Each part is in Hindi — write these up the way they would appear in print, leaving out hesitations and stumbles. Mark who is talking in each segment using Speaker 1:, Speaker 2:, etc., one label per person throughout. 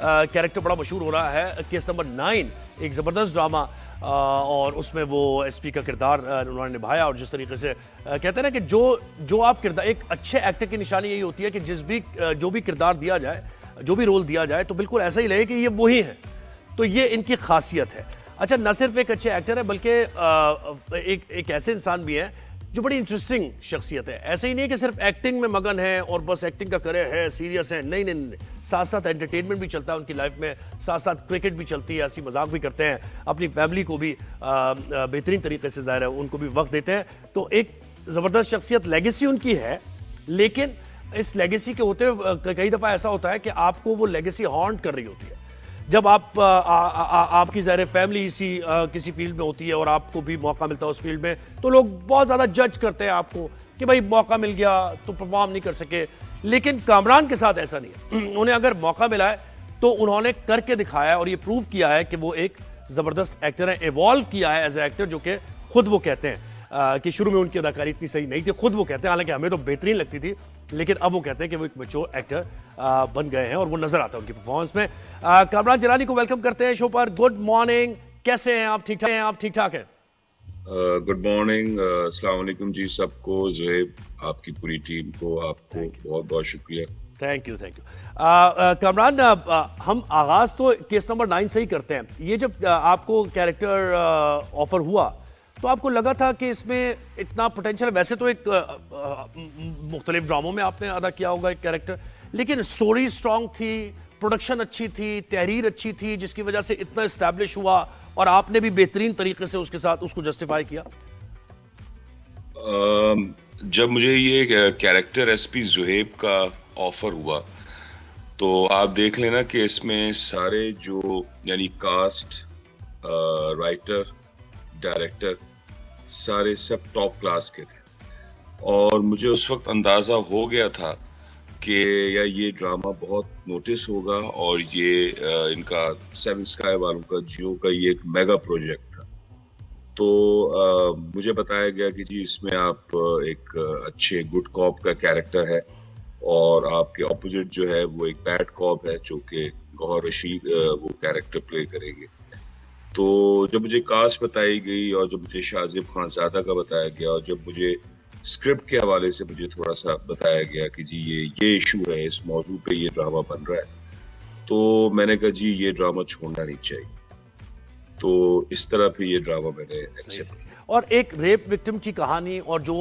Speaker 1: कैरेक्टर बड़ा मशहूर हो रहा है। केस नंबर 9 एक ज़बरदस्त ड्रामा, और उसमें वो एसपी का किरदार उन्होंने निभाया। और जिस तरीके से कहते हैं ना कि जो आप किरदार, एक अच्छे एक्टर की निशानी यही होती है कि जो भी किरदार दिया जाए, जो भी रोल दिया जाए, तो बिल्कुल ऐसा ही लगे कि ये वही है। तो ये इनकी खासियत है। अच्छा, न सिर्फ एक अच्छे एक्टर है बल्कि एक ऐसे इंसान भी है जो बड़ी इंटरेस्टिंग शख्सियत है। ऐसे ही नहीं कि सिर्फ एक्टिंग में मगन है और बस एक्टिंग का करे है, सीरियस है, नहीं नहीं नहीं, साथ साथ एंटरटेनमेंट भी चलता है उनकी लाइफ में, साथ साथ क्रिकेट भी चलती है, हंसी मजाक भी करते हैं, अपनी फैमिली को भी बेहतरीन तरीके से ज़ाहिर है उनको भी वक्त देते हैं। तो एक ज़बरदस्त शख्सियत, लेगेसी उनकी है। लेकिन इस लेगेसी के होते हुए कई दफ़ा ऐसा होता है कि आपको वो लेगेसी हॉन्ट कर रही होती है। जब आपकी ज़ाहिर फैमिली किसी फील्ड में होती है और आपको भी मौका मिलता है उस फील्ड में, तो लोग बहुत ज़्यादा जज करते हैं आपको कि भाई मौका मिल गया तो परफॉर्म नहीं कर सके। लेकिन कामरान के साथ ऐसा नहीं है। उन्हें अगर मौका मिला है तो उन्होंने करके दिखाया और ये प्रूव किया है कि वो एक ज़बरदस्त एक्टर है, एवॉल्व किया है एज ए एक्टर, जो कि खुद वो कहते हैं कि शुरू में उनकी अदाकारी इतनी सही नहीं थी, खुद वो कहते हैं, हालांकि हमें तो बेहतरीन लगती थी, लेकिन अब वो कहते हैं कि वो एक मैच्योर एक्टर बन गए हैं और वो नजर आता है उनकी परफॉर्मेंस में। कामरान जलाली को वेलकम करते हैं शो पर। गुड मॉर्निंग, कैसे हैं आप? ठीक ठाक हैं आप? ठीक ठाक हैं?
Speaker 2: गुड मॉर्निंग, अस्सलाम वालेकुम जी सबको, ज़ुहैब, आपकी पूरी टीम को, आपको बहुत बहुत शुक्रिया।
Speaker 1: Thank you, thank you. Kamran, हम आगाज तो केस नंबर 9 से ही करते हैं। ये जब आपको कैरेक्टर ऑफर हुआ तो आपको लगा था कि इसमें इतना पोटेंशियल? वैसे तो एक मुख्तलिफ ड्रामों में आपने अदा किया होगा एक कैरेक्टर, लेकिन स्टोरी स्ट्रांग थी, प्रोडक्शन अच्छी थी, तहरीर अच्छी थी, जिसकी वजह से इतना इस्टेब्लिश हुआ और आपने भी बेहतरीन तरीके से उसके साथ उसको जस्टिफाई किया।
Speaker 2: जब मुझे ये कैरेक्टर एसपी ज़ुहैब का ऑफर हुआ तो आप देख लेना कि इसमें सारे जो यानी कास्ट, राइटर, डायरेक्टर, सारे सब टॉप क्लास के थे। और मुझे उस वक्त अंदाज़ा हो गया था कि या ये ड्रामा बहुत नोटिस होगा और ये इनका 7 स्काई वालों का, जियो का, ये एक मेगा प्रोजेक्ट था। तो मुझे बताया गया कि जी इसमें आप एक अच्छे गुड कॉप का कैरेक्टर है और आपके ऑपोजिट जो है वो एक बैड कॉप है, जो कि गौहर रशीद वो कैरेक्टर प्ले करेंगे। तो जब मुझे कास्ट बताई गई और जब मुझे शाहज़ेब खानज़ादा का बताया गया और जब मुझे स्क्रिप्ट के हवाले से मुझे थोड़ा सा बताया गया कि जी ये इशू है, इस मौजू पे ये ड्रामा बन रहा है, तो मैंने कहा जी ये ड्रामा छोड़ना नहीं चाहिए। तो इस तरह फिर ये ड्रामा मैंने एक्सेप्ट किया।
Speaker 1: और एक रेप विक्टिम की कहानी और जो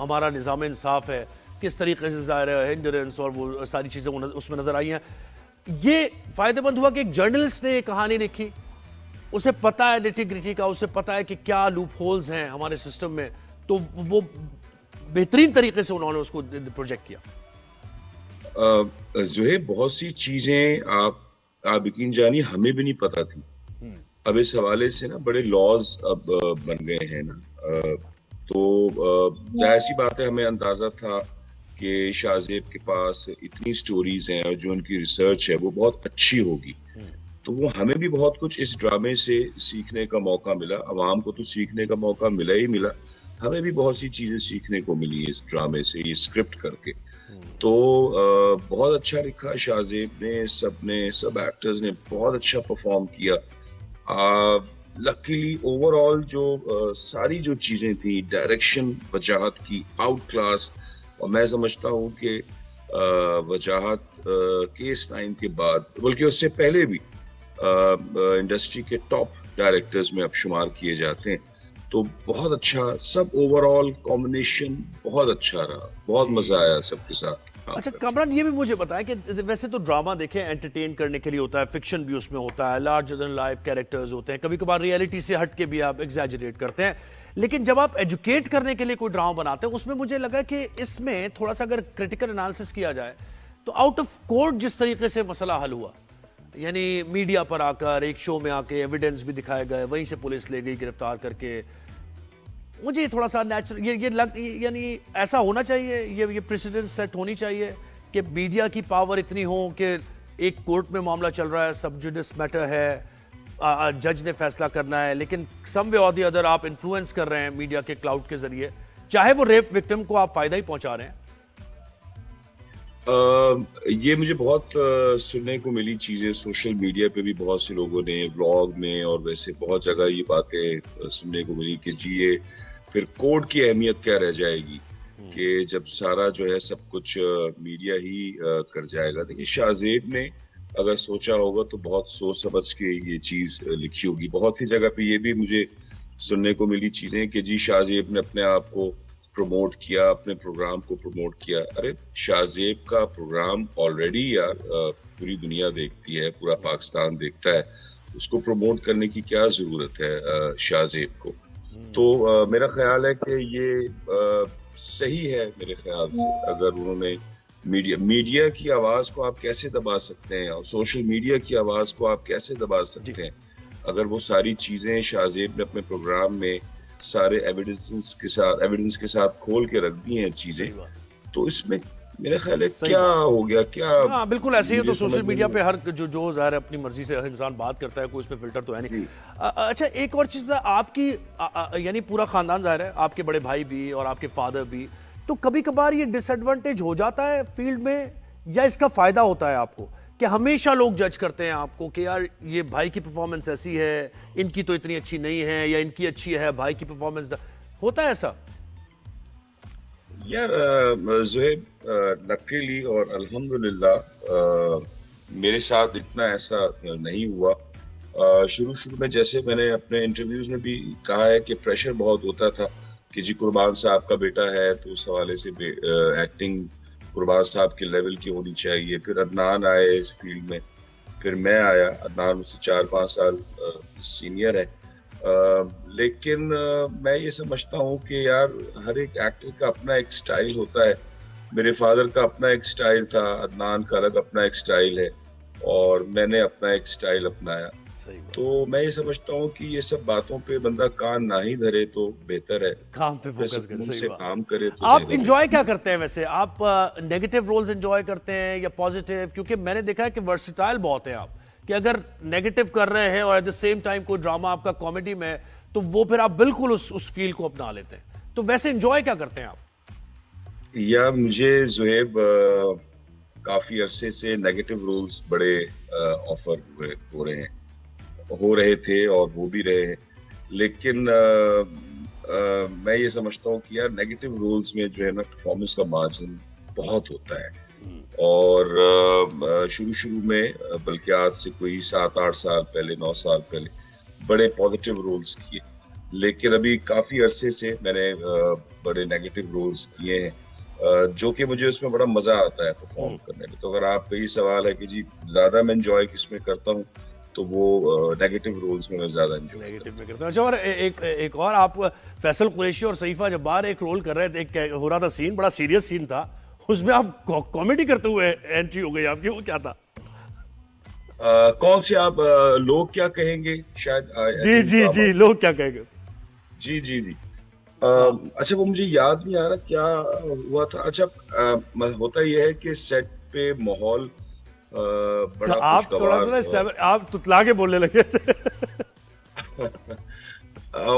Speaker 1: हमारा निज़ाम इंसाफ है, किस तरीके से ज़ाहिर है हिंडरेंस और वो सारी चीज़ें उसमें नज़र आई हैं। ये फ़ायदेमंद हुआ कि एक जर्नलिस्ट ने ये कहानी लिखी, उसे पता है निटी-ग्रिटी का, उसे पता है कि क्या लूप होल्स हैं हमारे सिस्टम में, तो वो बेहतरीन तरीके से उन्होंने उसको प्रोजेक्ट किया।
Speaker 2: जो है बहुत सी चीजें आप यकीन जानिए हमें भी नहीं पता थी। अब इस हवाले से ना बड़े लॉज अब बन गए हैं ना, तो जाहिर सी बात है हमें अंदाजा था कि शाहज़ेब के पास इतनी स्टोरीज हैं और जो उनकी रिसर्च है वो बहुत अच्छी होगी। तो वो हमें भी बहुत कुछ इस ड्रामे से सीखने का मौका मिला। अवाम को तो सीखने का मौका मिला ही मिला, हमें भी बहुत सी चीजें सीखने को मिली इस ड्रामे से, ये स्क्रिप्ट करके। तो बहुत अच्छा लिखा शाहज़ेब ने, सब एक्टर्स ने बहुत अच्छा परफॉर्म किया। लकीली ओवरऑल जो सारी जो चीजें थी, डायरेक्शन वजाहत की आउट क्लास, और मैं समझता हूँ कि वजाहत केस 9 के बाद, बल्कि उससे पहले भी इंडस्ट्री के टॉप डायरेक्टर्स में अब शुमार किए जाते हैं। तो बहुत अच्छा, सब ओवरऑल कॉम्बिनेशन बहुत अच्छा रहा, बहुत मजा आया सबके साथ।
Speaker 1: अच्छा कामरान, ये भी मुझे बताया कि वैसे तो ड्रामा देखें एंटरटेन करने के लिए होता है, फिक्शन भी उसमें होता है, लार्जर देन लाइफ कैरेक्टर्स होते हैं, कभी कभार रियलिटी से हट के भी आप एग्जैजरेट करते हैं, लेकिन जब आप एजुकेट करने के लिए कोई ड्रामा बनाते हैं उसमें मुझे लगा कि इसमें थोड़ा सा अगर क्रिटिकल एनालिसिस किया जाए तो आउट ऑफ कोर्ट जिस तरीके से मसला हल हुआ, यानी मीडिया पर आकर एक शो में आके एविडेंस भी दिखाए गए, वहीं से पुलिस ले गई गिरफ्तार करके, मुझे थोड़ा सा नेचुरल यानी ऐसा होना चाहिए, ये प्रेसिडेंस सेट होनी चाहिए कि मीडिया की पावर इतनी हो कि एक कोर्ट में मामला चल रहा है, सब जुडिस मैटर है, जज ने फैसला करना है, लेकिन सम वे और दी अदर आप इन्फ्लुएंस कर रहे हैं मीडिया के क्लाउड के जरिए, चाहे वो रेप विक्टिम को आप फायदा ही पहुंचा रहे हैं।
Speaker 2: ये मुझे बहुत सुनने को मिली चीजें सोशल मीडिया पे भी, बहुत से लोगों ने व्लॉग में और वैसे बहुत जगह ये बातें सुनने को मिली कि जी ये फिर कोड की अहमियत क्या रह जाएगी कि जब सारा जो है सब कुछ मीडिया ही कर जाएगा। देखिए शाहजेब ने अगर सोचा होगा तो बहुत सोच समझ के ये चीज लिखी होगी। बहुत सी जगह पे ये भी मुझे सुनने को मिली चीजें कि जी शाहजेब ने अपने आप को प्रमोट किया, अपने प्रोग्राम को प्रमोट किया। अरे शाहजेब का प्रोग्राम ऑलरेडी यार पूरी दुनिया देखती है, पूरा पाकिस्तान देखता है, उसको प्रमोट करने की क्या जरूरत है शाहजेब को। तो मेरा ख्याल है कि ये सही है मेरे ख्याल से। अगर उन्होंने मीडिया की आवाज को आप कैसे दबा सकते हैं और सोशल मीडिया की आवाज को आप कैसे दबा सकते हैं, अगर वो सारी चीजें शाहजेब ने अपने प्रोग्राम में सारे एविडेंस के साथ खोल के रख दी हैं चीजें, तो इसमें मेरा ख्याल है क्या हो गया, क्या।
Speaker 1: हाँ बिल्कुल ऐसे ही है। तो सोशल मीडिया पे हर जो ज़ाहिर है अपनी मर्जी से हर इंसान बात करता है, कोई इसमें फिल्टर तो है नहीं। अच्छा एक और चीज़ आपकी यानी पूरा खानदान ज़ाहिर है, आपके बड़े भाई भी और आपके फादर भी, तो कभी कभार ये डिसएडवांटेज हो जाता है फील्ड में या इसका फायदा होता है आपको कि हमेशा लोग जज करते हैं आपको कि यार ये भाई की परफॉर्मेंस ऐसी है, इनकी तो इतनी अच्छी नहीं है, या इनकी अच्छी है भाई की परफॉर्मेंस होता है ऐसा?
Speaker 2: यार ज़ुहैब लकीली और अल्हम्दुलिल्लाह मेरे साथ इतना ऐसा नहीं हुआ। शुरू में जैसे मैंने अपने इंटरव्यूज में भी कहा है कि प्रेशर बहुत होता था कि जी कुर्बान साहब का बेटा है तो उस हवाले से एक्टिंग कुर्बान साहब के लेवल की होनी चाहिए। फिर अदनान आए इस फील्ड में, फिर मैं आया। अदनान मुझसे 4-5 साल सीनियर है। लेकिन मैं ये समझता हूँ कि यार हर एक एक्टर का अपना एक स्टाइल होता है। मेरे फादर का अपना एक स्टाइल था, अदनान का अलग अपना एक स्टाइल है, और मैंने अपना एक स्टाइल अपनाया। तो मैं ये समझता हूँ कि ये सब बातों पे बंदा कान ना ही धरे तो बेहतर है,
Speaker 1: काम पे फोकस करे। सही बात।
Speaker 2: काम करे तो
Speaker 1: आप इंजॉय क्या करते हैं वैसे? आप नेगेटिव रोल्स इंजॉय करते हैं या पॉजिटिव? क्योंकि मैंने देखा है कि वर्सेटाइल बहुत है आप, कि अगर नेगेटिव कर रहे हैं और एट द सेम टाइम कोई ड्रामा आपका कॉमेडी में, तो वो फिर आप बिल्कुल उस फील को अपना लेते हैं। तो वैसे इंजॉय क्या करते हैं आप?
Speaker 2: या मुझे ज़ुहैब काफी अरसे से नेगेटिव रोल्स बड़े ऑफर हो रहे थे और हो भी रहे हैं। लेकिन मैं ये समझता हूँ कि यार नेगेटिव रोल्स में जो है ना परफॉर्मेंस का मार्जिन बहुत होता है। और शुरू में बल्कि आज से कोई 7-8 साल पहले, 9 साल पहले बड़े पॉजिटिव रोल्स किए, लेकिन अभी काफी अरसे से मैंने बड़े नेगेटिव रोल्स किए हैं जो कि मुझे उसमें बड़ा मजा आता है परफॉर्म करने में। तो अगर आपका ये सवाल है कि जी ज्यादा मैं एंजॉय किसमें करता हूँ, तो वो नेगेटिव रोल्स में मैं ज्यादा एंजॉय
Speaker 1: नेगेटिव में करता हूँ। अच्छा, और एक और आप फैसल कुरैशी और सईफा जब्बार एक रोल कर रहे थे, एक हो रहा था सीन, बड़ा सीरियस सीन था, उसमें आप कॉमेडी करते हुए एंट्री हो गई आपकी, वो क्या था?
Speaker 2: कौन से आप लोग क्या कहेंगे शायद?
Speaker 1: जी जी जी, लोग क्या कहेंगे।
Speaker 2: जी जी जी। अच्छा वो मुझे याद नहीं आ रहा क्या हुआ था। अच्छा होता यह है कि सेट पे माहौल बड़ा
Speaker 1: आप थोड़ा सा ना आप तुतला के बोलने लगे थे।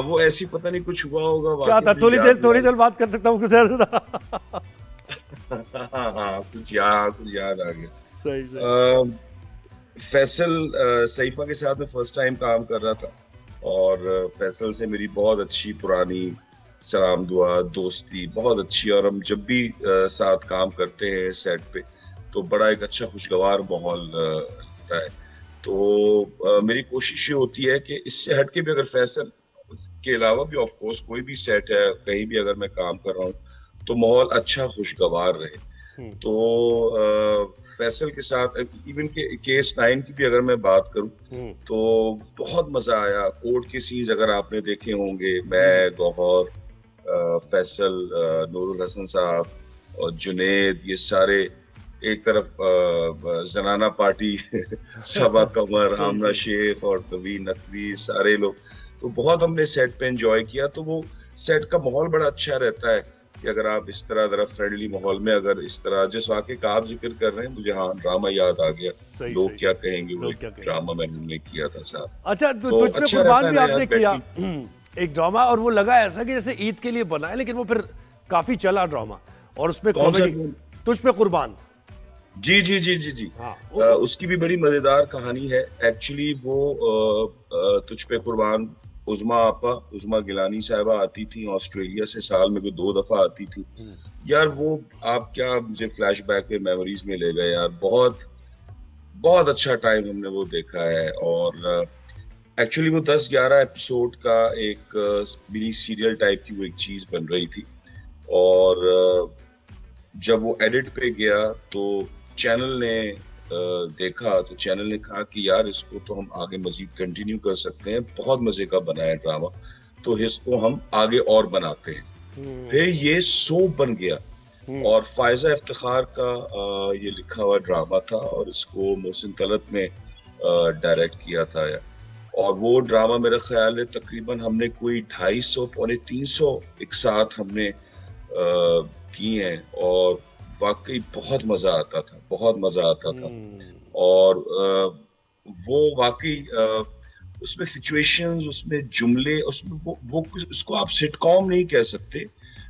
Speaker 2: वो ऐसी पता नहीं कुछ हुआ होगा।
Speaker 1: क्या था? थोड़ी देर बात कर सकता हूँ कुछ ऐसा था।
Speaker 2: हाँ कुछ याद आ गया।
Speaker 1: सही।
Speaker 2: फैसल सईफा के साथ मैं फर्स्ट टाइम काम कर रहा था, और फैसल से मेरी बहुत अच्छी पुरानी सलाम दुआ दोस्ती बहुत अच्छी, और हम जब भी साथ काम करते हैं सेट पे तो बड़ा एक अच्छा खुशगवार माहौल रहता है। तो मेरी कोशिश ये होती है कि इससे हटके भी, अगर फैसल के अलावा भी ऑफ कोर्स कोई भी सेट है, कहीं भी अगर मैं काम कर रहा हूँ, तो माहौल अच्छा खुशगवार रहे। तो फैसल के साथ इवन के केस 9 की भी अगर मैं बात करूं तो बहुत मजा आया। कोर्ट के सीन्स अगर आपने देखे होंगे, मैं, गौहर, फैसल, नूरुल हसन साहब और जुनेद, ये सारे एक तरफ जनाना पार्टी सबा कमर, आमना शेख और तवीन नकवी, सारे लोग, तो बहुत हमने सेट पे एंजॉय किया। तो वो सेट का माहौल बड़ा अच्छा रहता है कि अगर आप इस तरह जरा फ्रेंडली माहौल में, अगर इस तरह जिस वाक़े का आप जिक्र कर रहे हैं, मुझे हाँ ड्रामा याद आ गया। लोग क्या कहेंगे, वो ड्रामा मैंने किया था साहब।
Speaker 1: अच्छा, तो तुझ पे कुर्बान भी आपने किया एक ड्रामा, और वो लगा ऐसा कि जैसे ईद के लिए बना है, लेकिन वो फिर काफी चला ड्रामा, और उसमें कॉमेडी। तुझ पे कुर्बान
Speaker 2: जी जी जी जी जी।
Speaker 1: हाँ
Speaker 2: उसकी भी बड़ी मजेदार कहानी है एक्चुअली। वो तुझ पे कुर्बान, उज़मा आपा, उज़मा गिलानी साहिबा आती थी ऑस्ट्रेलिया से, साल में वो 2 दफा आती थी यार। वो आप क्या मुझे फ्लैशबैक पे मेमोरीज में ले गए यार। बहुत बहुत अच्छा टाइम हमने वो देखा है। और एक्चुअली वो 10-11 एपिसोड का एक मिनी सीरियल टाइप की वो एक चीज बन रही थी। और जब वो एडिट पे गया तो चैनल ने देखा, तो चैनल ने कहा कि यार इसको तो हम आगे मजीद कंटिन्यू कर सकते हैं, बहुत मजे का बना है ड्रामा, तो इसको हम आगे और बनाते हैं। फिर ये सो बन गया। और फायजा इफ्तिखार का ये लिखा हुआ ड्रामा था और इसको मोहसिन तलत ने डायरेक्ट किया था यार। और वो ड्रामा मेरा ख्याल है तकरीबन हमने कोई 250 350 एक साथ हमने की हैं। और वाकई बहुत मजा आता था, बहुत मजा आता था। और वो वाकई उसमें सिचुएशंस, उसमें जुमले, उसमें वो उसको आप सिटकॉम नहीं कह सकते,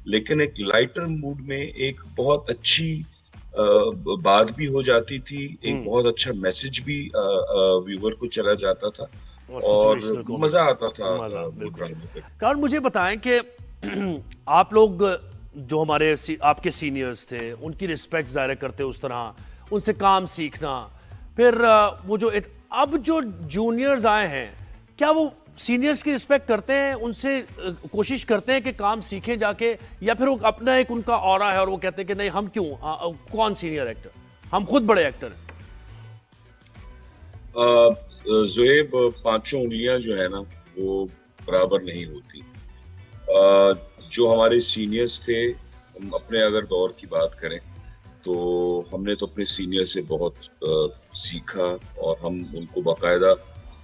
Speaker 2: लेकिन एक लाइटर मूड में एक बहुत अच्छी बात भी हो जाती थी, एक बहुत अच्छा मैसेज भी व्यूअर को चला जाता था।
Speaker 1: और
Speaker 2: और
Speaker 1: सिचुएशनल
Speaker 2: मजा
Speaker 1: कॉमेडी,
Speaker 2: आता था
Speaker 1: मजा
Speaker 2: वो
Speaker 1: बिल्कुल।
Speaker 2: ड्रामे पे।
Speaker 1: कारण मुझे बताएं कि आप लोग जो हमारे आपके सीनियर्स थे उनकी रिस्पेक्ट ज़ाहिर करते उस तरह, उनसे काम सीखना, फिर वो जो अब जो जूनियर्स आए हैं क्या वो सीनियर्स की रिस्पेक्ट करते हैं, उनसे कोशिश करते हैं कि काम सीखें जाके, या फिर वो अपना एक उनका ऑरा है और वो कहते हैं कि नहीं हम क्यों, कौन सीनियर एक्टर, हम खुद बड़े एक्टर हैं।
Speaker 2: जुएब, पांचों उंगलियां जो है ना वो बराबर नहीं होती। जो हमारे सीनियर्स थे, हम अपने अगर दौर की बात करें तो हमने तो अपने सीनियर से बहुत सीखा। और हम उनको बाकायदा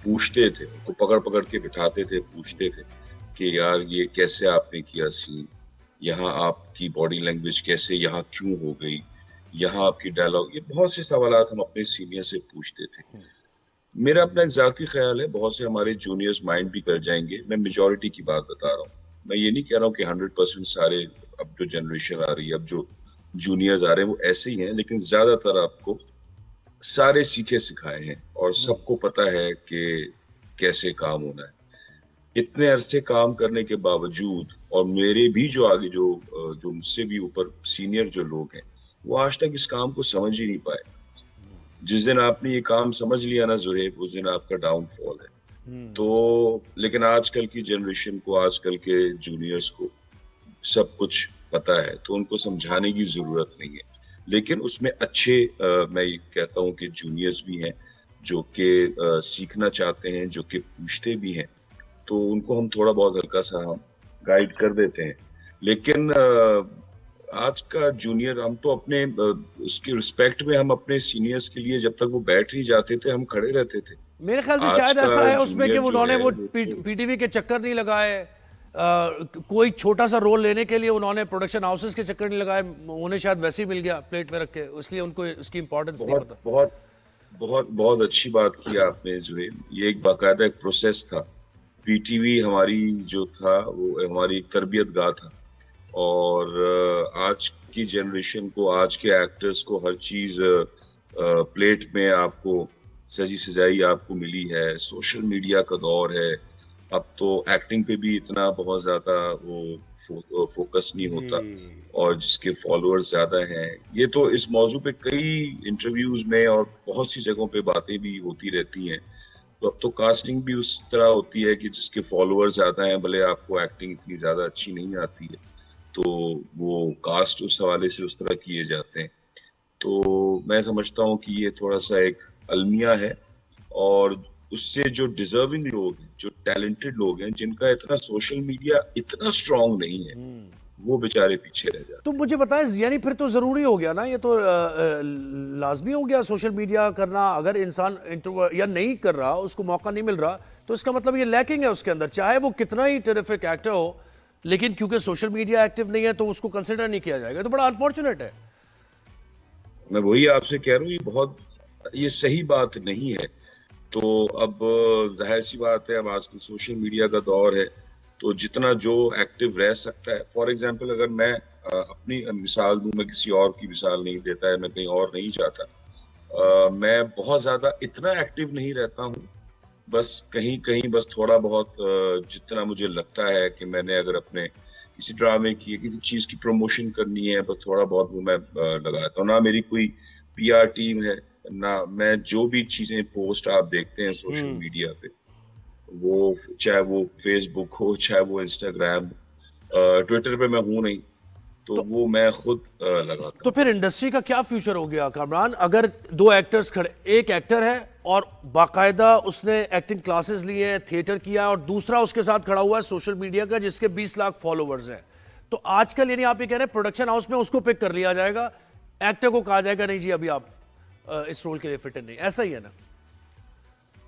Speaker 2: पूछते थे, उनको पकड़ पकड़ के बिठाते थे, पूछते थे कि यार ये कैसे आपने किया सीन, यहाँ आपकी बॉडी लैंग्वेज कैसे, यहाँ क्यों हो गई, यहाँ आपकी डायलॉग, ये बहुत से सवालात हम अपने सीनियर से पूछते थे। मेरा अपना एक जाती ख्याल है, बहुत से हमारे जूनियर्स माइंड भी कर जाएंगे, मैं मेजोरिटी की बात बता रहा हूँ। मैं ये नहीं कह रहा हूँ कि 100% सारे, अब जो जनरेशन आ रही है, अब जो जूनियर्स आ रहे हैं वो ऐसे ही हैं, लेकिन ज्यादातर आपको सारे सीखे सिखाए हैं और सबको पता है कि कैसे काम होना है। इतने अरसे काम करने के बावजूद, और मेरे भी जो आगे जो मुझसे भी ऊपर सीनियर जो लोग हैं, वो आज तक इस काम को समझ ही नहीं पाए। जिस दिन आपने ये काम समझ लिया ना ज़ुहैब, उस दिन आपका डाउनफॉल है। तो लेकिन आजकल की जनरेशन को, आजकल के जूनियर्स को सब कुछ पता है, तो उनको समझाने की जरूरत नहीं है। लेकिन उसमें अच्छे मैं ये कहता हूँ कि जूनियर्स भी हैं जो कि सीखना चाहते हैं, जो कि पूछते भी हैं, तो उनको हम थोड़ा बहुत हल्का सा हम गाइड कर देते हैं। लेकिन आज का जूनियर, हम तो अपने उसकी रिस्पेक्ट में हम अपने सीनियर्स के लिए जब तक वो बैठ नहीं जाते थे हम खड़े रहते थे।
Speaker 1: मेरे ख्याल से
Speaker 2: आज
Speaker 1: शायद
Speaker 2: का
Speaker 1: ऐसा है उसमें कि
Speaker 2: जूनियर जो
Speaker 1: उन्होंने
Speaker 2: है
Speaker 1: वो
Speaker 2: वो
Speaker 1: पीटीवी के चक्कर नहीं लगाए, कोई छोटा सा रोल लेने के लिए उन्होंने प्रोडक्शन हाउसेस के चक्कर नहीं लगाए, उन्हें शायद वैसे ही मिल गया प्लेट में रख के, इसलिए उनको उसकी इंपॉर्टेंस नहीं
Speaker 2: बहुत
Speaker 1: पता।
Speaker 2: बहुत बहुत बहुत अच्छी बात की आपने जुएल। ये एक बाकायदा एक प्रोसेस था। पीटीवी हमारी जो था वो हमारी एक तरबियत गाह था। और आज की जनरेशन को, आज के एक्टर्स को हर चीज प्लेट में आपको सजी सजाई आपको मिली है। सोशल मीडिया का दौर है, अब तो एक्टिंग पे भी इतना बहुत ज्यादा वो फोकस नहीं होता। और जिसके फॉलोअर्स ज्यादा हैं, ये तो इस मौजू पे कई इंटरव्यूज में और बहुत सी जगहों पे बातें भी होती रहती हैं। तो अब तो कास्टिंग भी उस तरह होती है कि जिसके फॉलोअर्स ज्यादा हैं, भले आपको एक्टिंग इतनी ज्यादा अच्छी नहीं आती है, तो वो कास्ट उस हवाले से उस तरह किए जाते हैं। तो मैं समझता हूँ कि ये थोड़ा सा एक अलमिया है। और उससे जो डिजर्विंग लोग हैं, जो टैलेंटेड लोग हैं, जिनका इतना सोशल मीडिया इतना स्ट्रांग नहीं है, वो बेचारे पीछे रह जाते
Speaker 1: तो मुझे बताएं, यानी फिर तो जरूरी हो गया ना, ये तो लाजमी हो गया सोशल मीडिया करना। अगर इंसान इंट्रोवर्ट या नहीं कर रहा, उसको मौका नहीं मिल रहा, तो इसका मतलब ये लैकिंग है उसके अंदर, चाहे वो कितना ही टेरिफिक एक्टर हो, लेकिन क्योंकि सोशल मीडिया एक्टिव नहीं है तो उसको कंसिडर नहीं किया जाएगा। तो बड़ा अनफॉर्चुनेट है।
Speaker 2: मैं वही आपसे कह रहा हूँ, ये सही बात नहीं है। तो अब जाहिर सी बात है, अब आजकल सोशल मीडिया का दौर है, तो जितना जो एक्टिव रह सकता है, फॉर एग्जांपल अगर मैं अपनी मिसाल दूं, मैं किसी और की मिसाल नहीं देता है, मैं कहीं और नहीं जाता। मैं बहुत ज्यादा इतना एक्टिव नहीं रहता हूँ, बस कहीं कहीं बस थोड़ा बहुत जितना मुझे लगता है कि मैंने अगर अपने किसी ड्रामे की किसी चीज की प्रमोशन करनी है, बस थोड़ा बहुत वो मैं लगाता हूँ। ना मेरी कोई पीआर टीम है, ना मैं जो भी चीजें पोस्ट आप देखते हैं सोशल मीडिया पे, वो चाहे वो फेसबुक हो, चाहे वो इंस्टाग्राम, ट्विटर पे मैं हूं नहीं, तो वो मैं खुद लगाता
Speaker 1: तो
Speaker 2: हूँ।
Speaker 1: फिर इंडस्ट्री का क्या फ्यूचर हो गया कामरान, अगर दो एक्टर्स खड़े, एक एक्टर है और बाकायदा उसने एक्टिंग क्लासेस लिए हैं, थिएटर किया, और दूसरा उसके साथ खड़ा हुआ है सोशल मीडिया का जिसके 20 लाख फॉलोवर्स हैं, तो आजकल यानी आप ये कह रहे हैं प्रोडक्शन हाउस में उसको पिक कर लिया जाएगा, एक्टर को कहा जाएगा नहीं जी अभी आप इस रोल के लिए फिट नहीं, ऐसा ही है ना?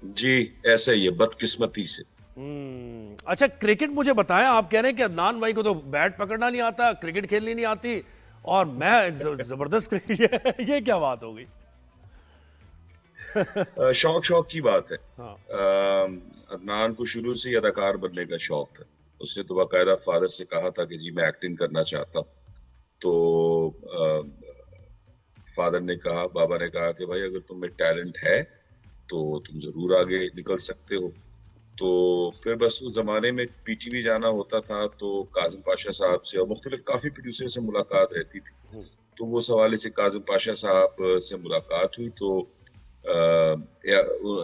Speaker 2: जी, ऐसा ही है, बदकिस्मती से।
Speaker 1: अच्छा, क्रिकेट मुझे बताएं, आप कह रहे हैं कि अदनान भाई को तो बैट पकड़ना नहीं आता, क्रिकेट खेलनी नहीं आती, और मैं जबरदस्त क्रिकेट ये क्या बात हो गई?
Speaker 2: शौक शौक की बात है।
Speaker 1: हाँ।
Speaker 2: अदनान को शुरू से ही अदाकार बनने का शौक था। उसने तो बाकायदा फादर से कहा था कि जी मैं एक्टिंग करना चाहता हूँ। तो फादर ने कहा, बाबा ने कहा कि भाई अगर तुम्हें टैलेंट है तो तुम जरूर आगे निकल सकते हो। तो फिर बस उस जमाने में पीटीवी जाना होता था, तो काजिम पाशा साहब से और मुख्तलिफ काफी प्रोड्यूसर से मुलाकात रहती थी। तो वो सवाल से काजिम पाशा साहब से मुलाकात हुई। तो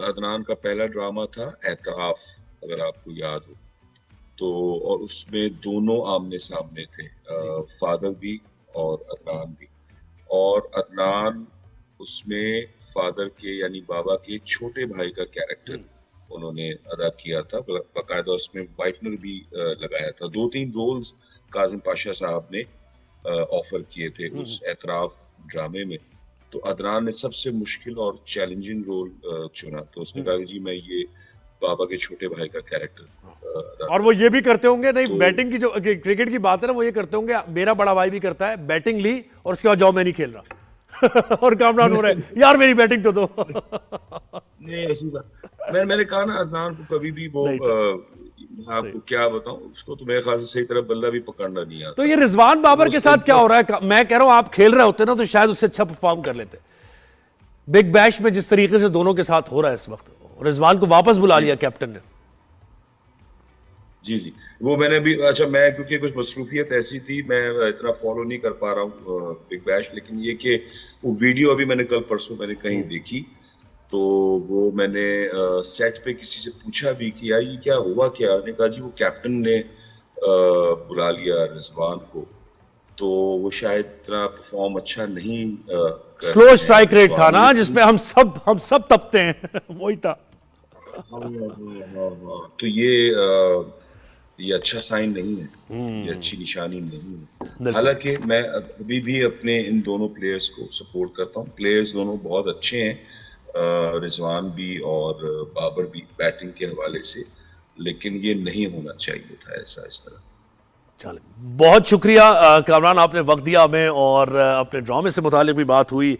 Speaker 2: अदनान का पहला ड्रामा था एतराफ, अगर आपको याद हो तो, और उसमें दोनों आमने सामने थे, फादर भी और अदनान भी। और अदनान उसमें फादर के यानी बाबा के एक छोटे भाई का कैरेक्टर उन्होंने अदा किया था, बाकायदा उसमें वाइटनर भी लगाया था। 2-3 रोल्स काजिम पाशा साहब ने ऑफर किए थे उस एतराफ ड्रामे में। तो अदनान ने सबसे मुश्किल और चैलेंजिंग रोल चुना। तो उसने कहा कि जी मैं ये बाबा के छोटे भाई का कैरेक्टर।
Speaker 1: और वो ये भी करते होंगे नहीं,
Speaker 2: तो
Speaker 1: बैटिंग की जो क्रिकेट की बात है ना, वो ये करते होंगे, मेरा बड़ा भाई भी करता है, बैटिंग ली और उसके बाद जाओ मैं नहीं खेल रहा और कामरान हो रहा है यार मेरी बैटिंग तो दो
Speaker 2: नहीं, ऐसी बात मैंने कहा ना, अदनान को कभी भी वो आपको क्या बताऊं, उसको तो मेरे ख्याल से सही तरह बल्ला भी पकड़ना नहीं आता।
Speaker 1: तो ये रिजवान बाबर के साथ क्या हो रहा है? मैं कह रहा हूं आप खेल रहे होते ना तो शायद उससे अच्छा परफॉर्म कर लेते। बिग बैश में जिस तरीके से दोनों के साथ हो रहा है इस वक्त, रिजवान को वापस बुला लिया कैप्टन ने।
Speaker 2: जी, वो मैंने भी, अच्छा मैं क्योंकि कुछ मसरूफियत ऐसी थी, मैं इतना फॉलो नहीं कर पा रहा हूँ बिग बैश, लेकिन ये कि वो वीडियो अभी मैंने कल परसों मैंने कहीं देखी, तो वो मैंने सेट पे किसी से पूछा भी कि यार ये क्या हुआ, क्या? ने कहा जी वो कैप्टन ने बुला लिया रिजवान को, तो वो शायद इतना परफॉर्म अच्छा नहीं
Speaker 1: स्लो स्ट्राइक रेट था ना जिसमें हम सब तपते हैं वही था।
Speaker 2: तो ये अच्छा साइन नहीं है, ये अच्छी निशानी नहीं है। हालांकि मैं अभी भी अपने इन दोनों प्लेयर्स को सपोर्ट करता हूँ। प्लेयर्स दोनों बहुत अच्छे हैं, रिजवान भी और बाबर भी बैटिंग के हवाले से, लेकिन ये नहीं होना चाहिए था ऐसा इस तरह।
Speaker 1: चले, बहुत शुक्रिया कामरान, आपने वक्त दिया हमें और अपने ड्रामे से मुतालिक भी बात हुई।